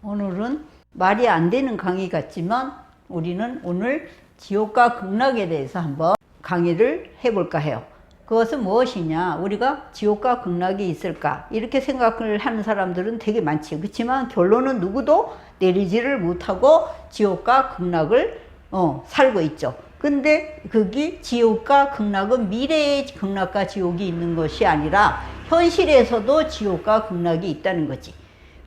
오늘은 말이 안 되는 강의 같지만 우리는 오늘 지옥과 극락에 대해서 한번 강의를 해볼까 해요. 그것은 무엇이냐? 우리가 지옥과 극락이 있을까? 이렇게 생각을 하는 사람들은 되게 많지. 그렇지만 결론은 누구도 내리지를 못하고 지옥과 극락을 살고 있죠. 근데 그게 지옥과 극락은 미래의 극락과 지옥이 있는 것이 아니라 현실에서도 지옥과 극락이 있다는 거지.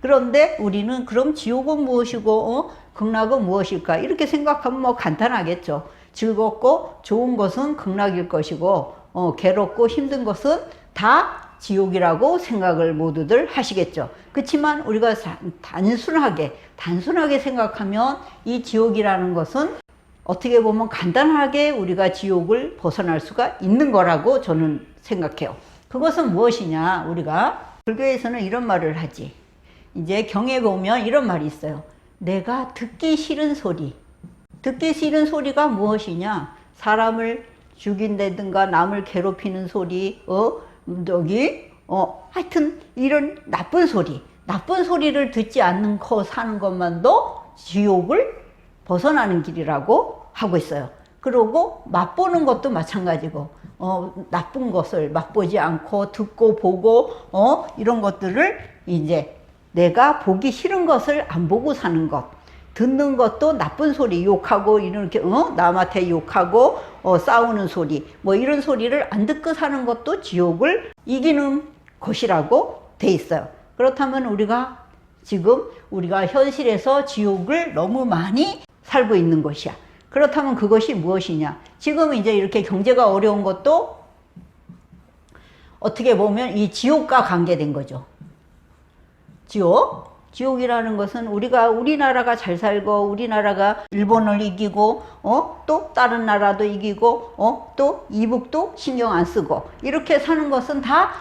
그런데 우리는 그럼 지옥은 무엇이고 극락은 무엇일까? 이렇게 생각하면 뭐 간단하겠죠. 즐겁고 좋은 것은 극락일 것이고 괴롭고 힘든 것은 다 지옥이라고 생각을 모두들 하시겠죠. 그렇지만 우리가 단순하게 생각하면 이 지옥이라는 것은 어떻게 보면 간단하게 우리가 지옥을 벗어날 수가 있는 거라고 저는 생각해요. 그것은 무엇이냐? 우리가 불교에서는 이런 말을 하지. 이제 경에 보면 이런 말이 있어요. 내가 듣기 싫은 소리. 듣기 싫은 소리가 무엇이냐? 사람을 죽인다든가 남을 괴롭히는 소리, 하여튼 이런 나쁜 소리를 듣지 않고 사는 것만도 지옥을 벗어나는 길이라고 하고 있어요. 그리고 맛보는 것도 마찬가지고, 나쁜 것을 맛보지 않고 듣고 보고, 이런 것들을 이제 내가 보기 싫은 것을 안 보고 사는 것. 듣는 것도 나쁜 소리, 욕하고, 이렇게, 남한테 욕하고, 싸우는 소리, 뭐 이런 소리를 안 듣고 사는 것도 지옥을 이기는 것이라고 돼 있어요. 그렇다면 우리가 현실에서 지옥을 너무 많이 살고 있는 것이야. 그렇다면 그것이 무엇이냐? 지금 이제 이렇게 경제가 어려운 것도 어떻게 보면 이 지옥과 관계된 거죠. 지옥이라는 것은 우리나라가 잘 살고, 우리나라가 일본을 이기고, 또 다른 나라도 이기고, 또 이북도 신경 안 쓰고, 이렇게 사는 것은 다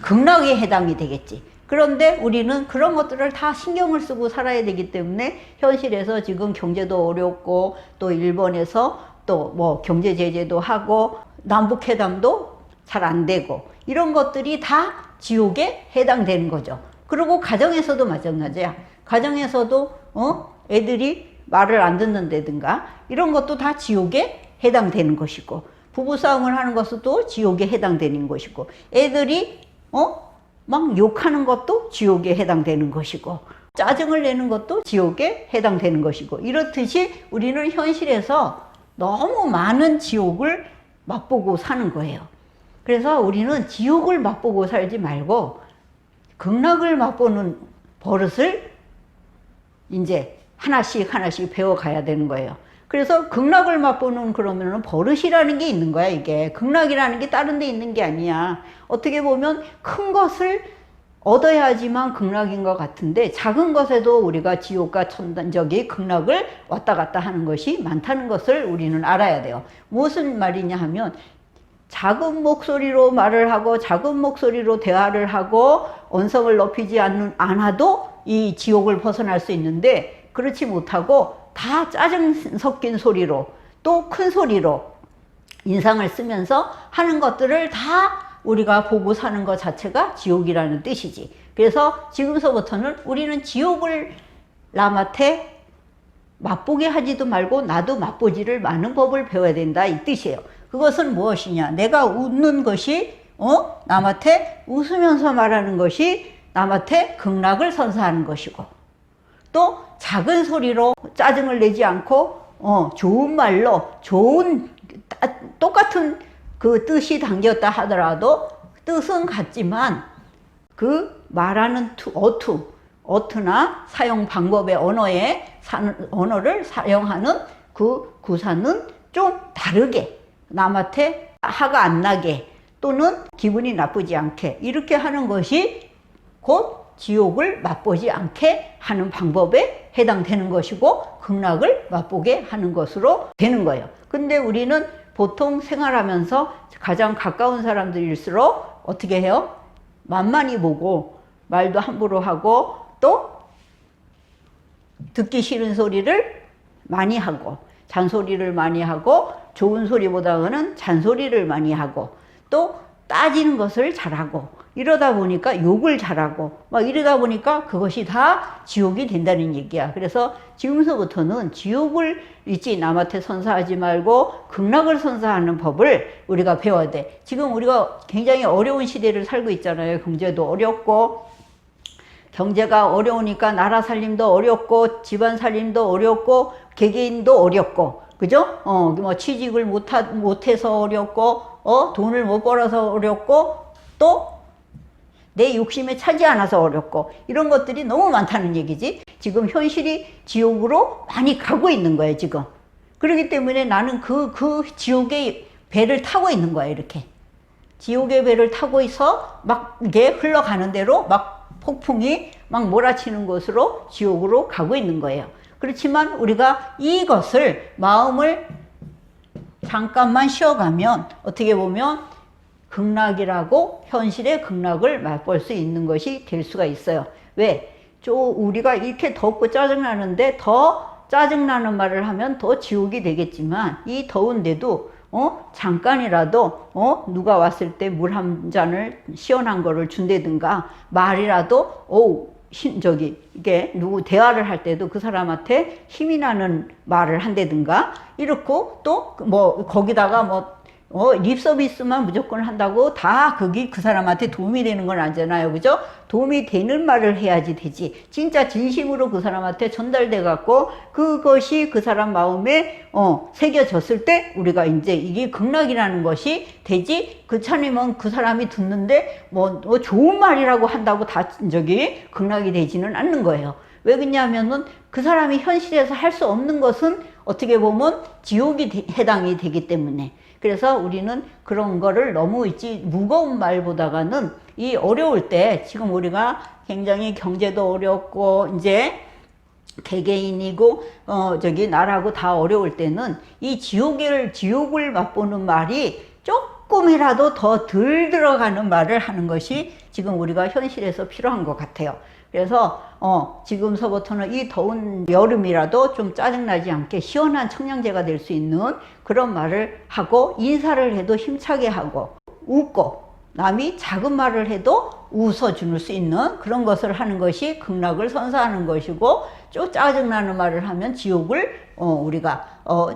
극락에 해당이 되겠지. 그런데 우리는 그런 것들을 다 신경을 쓰고 살아야 되기 때문에 현실에서 지금 경제도 어렵고, 또 일본에서 또 뭐 경제 제재도 하고, 남북회담도 잘 안 되고, 이런 것들이 다 지옥에 해당되는 거죠. 그리고 가정에서도 마찬가지야. 가정에서도 애들이 말을 안 듣는다든가 이런 것도 다 지옥에 해당되는 것이고, 부부싸움을 하는 것도 지옥에 해당되는 것이고, 애들이 막 욕하는 것도 지옥에 해당되는 것이고, 짜증을 내는 것도 지옥에 해당되는 것이고, 이렇듯이 우리는 현실에서 너무 많은 지옥을 맛보고 사는 거예요. 그래서 우리는 지옥을 맛보고 살지 말고 극락을 맛보는 버릇을 이제 하나씩 배워가야 되는 거예요. 그래서 극락을 맛보는 그러면은 버릇이라는 게 있는 거야, 이게. 극락이라는 게 다른 데 있는 게 아니야. 어떻게 보면 큰 것을 얻어야지만 극락인 것 같은데, 작은 것에도 우리가 지옥과 극락을 왔다 갔다 하는 것이 많다는 것을 우리는 알아야 돼요. 무슨 말이냐 하면, 작은 목소리로 말을 하고 작은 목소리로 대화를 하고 언성을 높이지 않아도 이 지옥을 벗어날 수 있는데, 그렇지 못하고 다 짜증 섞인 소리로 또 큰 소리로 인상을 쓰면서 하는 것들을 다 우리가 보고 사는 것 자체가 지옥이라는 뜻이지. 그래서 지금서부터는 우리는 지옥을 남한테 맛보게 하지도 말고 나도 맛보지를 마는 법을 배워야 된다, 이 뜻이에요. 그것은 무엇이냐? 내가 웃는 것이 남한테 웃으면서 말하는 것이 남한테 극락을 선사하는 것이고, 또 작은 소리로 짜증을 내지 않고 좋은 말로 똑같은 그 뜻이 담겼다 하더라도 뜻은 같지만 그 말하는 어투나 사용 방법의 언어를 사용하는 그 구사는 좀 다르게, 남한테 화가 안 나게 또는 기분이 나쁘지 않게 이렇게 하는 것이 곧 지옥을 맛보지 않게 하는 방법에 해당되는 것이고, 극락을 맛보게 하는 것으로 되는 거예요. 근데 우리는 보통 생활하면서 가장 가까운 사람들일수록 어떻게 해요? 만만히 보고 말도 함부로 하고, 또 듣기 싫은 소리를 많이 하고, 잔소리를 많이 하고, 좋은 소리보다는 잔소리를 많이 하고, 또 따지는 것을 잘하고, 이러다 보니까 욕을 잘하고 막 이러다 보니까 그것이 다 지옥이 된다는 얘기야. 그래서 지금서부터는 지옥을 있지 남한테 선사하지 말고 극락을 선사하는 법을 우리가 배워야 돼. 지금 우리가 굉장히 어려운 시대를 살고 있잖아요. 경제도 어렵고 경제가 어려우니까 나라 살림도 어렵고 집안 살림도 어렵고 개개인도 어렵고 그죠? 뭐 취직을 못해서 어렵고 돈을 못 벌어서 어렵고 또 내 욕심에 차지 않아서 어렵고 이런 것들이 너무 많다는 얘기지. 지금 현실이 지옥으로 많이 가고 있는 거예요 지금. 그렇기 때문에 나는 그 지옥의 배를 타고 있는 거야. 이렇게 지옥의 배를 타고 있어 막 이게 흘러가는 대로 막 폭풍이 막 몰아치는 곳으로 지옥으로 가고 있는 거예요. 그렇지만 우리가 이것을 마음을 잠깐만 쉬어가면 어떻게 보면 극락이라고 현실의 극락을 맛볼 수 있는 것이 될 수가 있어요. 왜? 우리가 이렇게 덥고 짜증나는데 더 짜증나는 말을 하면 더 지옥이 되겠지만 이 더운데도 잠깐이라도 누가 왔을 때 물 한 잔을 시원한 거를 준다든가 말이라도 이게 누구 대화를 할 때도 그 사람한테 힘이 나는 말을 한다든가 이렇고 또 뭐 거기다가 립 서비스만 무조건 한다고 다 그게 그 사람한테 도움이 되는 건 아니잖아요. 그죠? 도움이 되는 말을 해야지 되지. 진짜 진심으로 그 사람한테 전달돼 갖고 그것이 그 사람 마음에 새겨졌을 때 우리가 이제 이게 극락이라는 것이 되지. 그렇다면 그 사람이 듣는데 뭐 좋은 말이라고 한다고 다 극락이 되지는 않는 거예요. 왜 그러냐면은 그 사람이 현실에서 할 수 없는 것은 어떻게 보면 지옥이 해당이 되기 때문에. 그래서 우리는 그런 거를 너무 무거운 말보다가는 이 어려울 때 지금 우리가 굉장히 경제도 어렵고 이제 개개인이고 나라고 다 어려울 때는 이 지옥을 맛보는 말이 조금이라도 더 덜 들어가는 말을 하는 것이 지금 우리가 현실에서 필요한 것 같아요. 그래서 지금서부터는 이 더운 여름이라도 좀 짜증나지 않게 시원한 청량제가 될 수 있는 그런 말을 하고 인사를 해도 힘차게 하고 웃고 남이 작은 말을 해도 웃어줄 수 있는 그런 것을 하는 것이 극락을 선사하는 것이고 좀 짜증나는 말을 하면 지옥을 우리가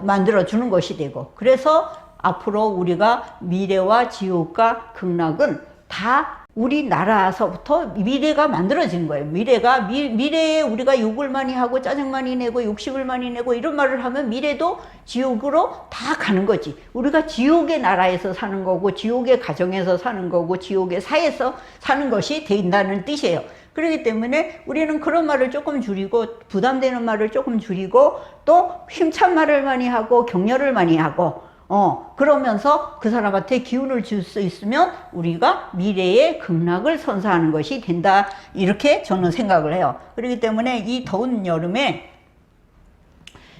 만들어주는 것이 되고 그래서 앞으로 우리가 미래와 지옥과 극락은 다 우리나라에서부터 미래가 만들어지는 거예요. 미래에 우리가 욕을 많이 하고 짜증 많이 내고 욕심을 많이 내고 이런 말을 하면 미래도 지옥으로 다 가는 거지. 우리가 지옥의 나라에서 사는 거고 지옥의 가정에서 사는 거고 지옥의 사회에서 사는 것이 된다는 뜻이에요. 그렇기 때문에 우리는 그런 말을 조금 줄이고 부담되는 말을 조금 줄이고 또 힘찬 말을 많이 하고 격려를 많이 하고 그러면서 그 사람한테 기운을 줄 수 있으면 우리가 미래의 극락을 선사하는 것이 된다. 이렇게 저는 생각을 해요. 그렇기 때문에 이 더운 여름에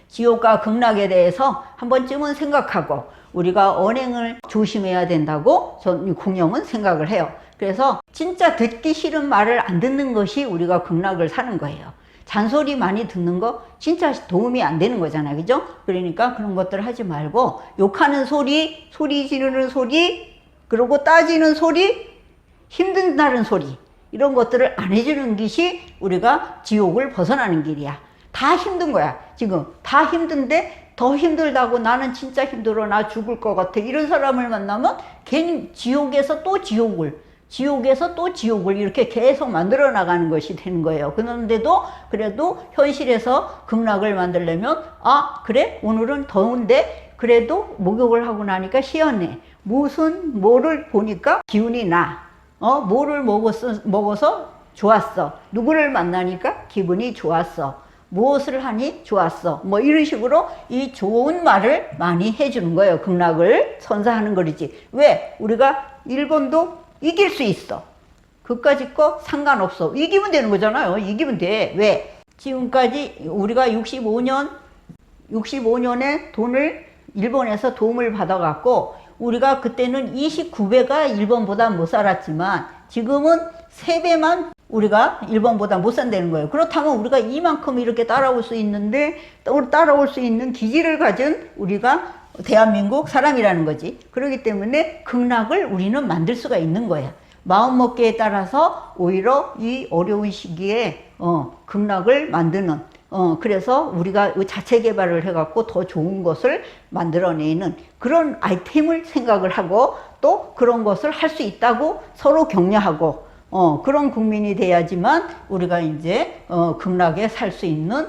지옥과 극락에 대해서 한 번쯤은 생각하고 우리가 언행을 조심해야 된다고 저는 공영은 생각을 해요. 그래서 진짜 듣기 싫은 말을 안 듣는 것이 우리가 극락을 사는 거예요. 잔소리 많이 듣는 거 진짜 도움이 안 되는 거잖아요. 그죠? 그러니까 그런 것들 하지 말고 욕하는 소리, 소리 지르는 소리, 그리고 따지는 소리, 힘든다는 소리 이런 것들을 안 해주는 것이 우리가 지옥을 벗어나는 길이야. 다 힘든 거야. 지금 다 힘든데 더 힘들다고 나는 진짜 힘들어 나 죽을 것 같아 이런 사람을 만나면 괜히 지옥에서 또 지옥을 이렇게 계속 만들어 나가는 것이 되는 거예요. 그런데도 그래도 현실에서 극락을 만들려면 그래 오늘은 더운데 그래도 목욕을 하고 나니까 시원해. 뭐를 보니까 기운이 나. 뭐를 먹어서 좋았어. 누구를 만나니까 기분이 좋았어. 무엇을 하니 좋았어. 뭐 이런 식으로 이 좋은 말을 많이 해주는 거예요. 극락을 선사하는 거지. 왜? 우리가 일본도 이길 수 있어. 그까짓 거 상관없어. 이기면 되는 거잖아요. 이기면 돼. 왜? 지금까지 우리가 65년에 돈을 일본에서 도움을 받아갖고 우리가 그때는 29배가 일본보다 못 살았지만 지금은 3배만 우리가 일본보다 못 산다는 거예요. 그렇다면 우리가 이만큼 이렇게 따라올 수 있는데 따라올 수 있는 기질을 가진 우리가 대한민국 사람이라는 거지. 그렇기 때문에 극락을 우리는 만들 수가 있는 거야. 마음먹기에 따라서 오히려 이 어려운 시기에 극락을 만드는 그래서 우리가 자체 개발을 해갖고 더 좋은 것을 만들어내는 그런 아이템을 생각을 하고 또 그런 것을 할 수 있다고 서로 격려하고 그런 국민이 돼야지만 우리가 이제 극락에 살 수 있는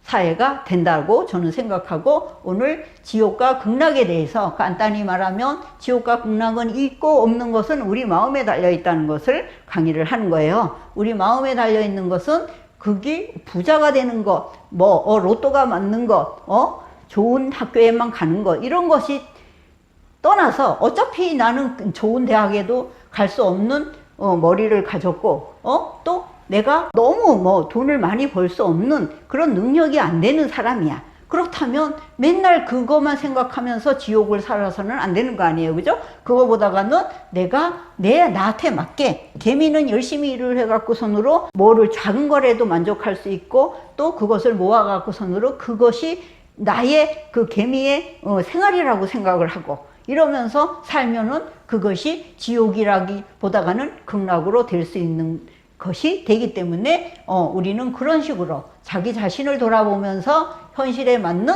사회가 된다고 저는 생각하고 오늘 지옥과 극락에 대해서 간단히 말하면 지옥과 극락은 있고 없는 것은 우리 마음에 달려 있다는 것을 강의를 하는 거예요. 우리 마음에 달려 있는 것은 그게 부자가 되는 것, 뭐 로또가 맞는 것, 좋은 학교에만 가는 것 이런 것이 떠나서 어차피 나는 좋은 대학에도 갈 수 없는 머리를 가졌고 또 내가 너무 뭐 돈을 많이 벌 수 없는 그런 능력이 안 되는 사람이야. 그렇다면 맨날 그것만 생각하면서 지옥을 살아서는 안 되는 거 아니에요. 그죠? 그거보다가는 내가 나한테 맞게 개미는 열심히 일을 해갖고선으로 뭐를 작은 거라도 만족할 수 있고 또 그것을 모아갖고선으로 그것이 나의 그 개미의 생활이라고 생각을 하고 이러면서 살면은 그것이 지옥이라기보다가는 극락으로 될 수 있는 것이 되기 때문에 우리는 그런 식으로 자기 자신을 돌아보면서 현실에 맞는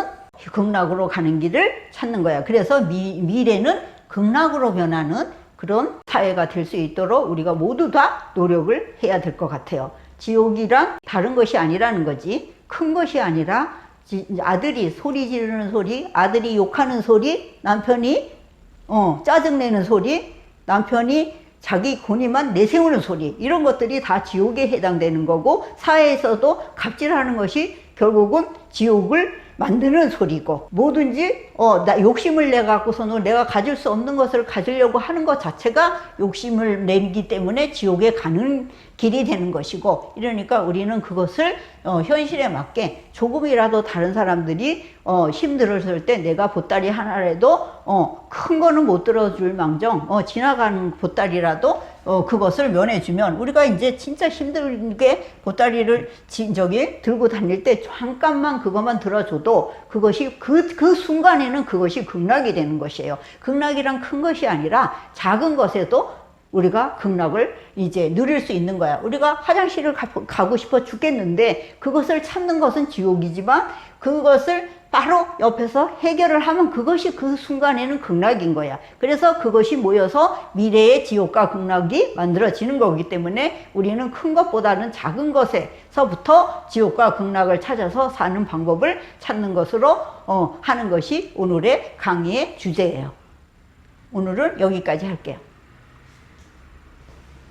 극락으로 가는 길을 찾는 거야. 그래서 미래는 극락으로 변하는 그런 사회가 될 수 있도록 우리가 모두 다 노력을 해야 될 것 같아요. 지옥이란 다른 것이 아니라는 거지. 큰 것이 아니라 아들이 소리 지르는 소리, 아들이 욕하는 소리, 남편이 짜증내는 소리, 남편이 자기 권위만 내세우는 소리 이런 것들이 다 지옥에 해당되는 거고 사회에서도 갑질하는 것이 결국은 지옥을 만드는 소리고 뭐든지 나 욕심을 내 갖고서는 내가 가질 수 없는 것을 가지려고 하는 것 자체가 욕심을 내기 때문에 지옥에 가는 길이 되는 것이고 이러니까 우리는 그것을 현실에 맞게 조금이라도 다른 사람들이 힘들었을 때 내가 보따리 하나라도 큰 거는 못 들어줄 망정 지나가는 보따리라도 그것을 면해주면 우리가 이제 진짜 힘들게 보따리를 들고 다닐 때 잠깐만 그것만 들어줘도 그것이 그 순간에는 그것이 극락이 되는 것이에요. 극락이란 큰 것이 아니라 작은 것에도 우리가 극락을 이제 누릴 수 있는 거야. 우리가 화장실을 가고 싶어 죽겠는데 그것을 찾는 것은 지옥이지만 그것을 바로 옆에서 해결을 하면 그것이 그 순간에는 극락인 거야. 그래서 그것이 모여서 미래의 지옥과 극락이 만들어지는 거기 때문에 우리는 큰 것보다는 작은 것에서부터 지옥과 극락을 찾아서 사는 방법을 찾는 것으로 하는 것이 오늘의 강의의 주제예요. 오늘은 여기까지 할게요.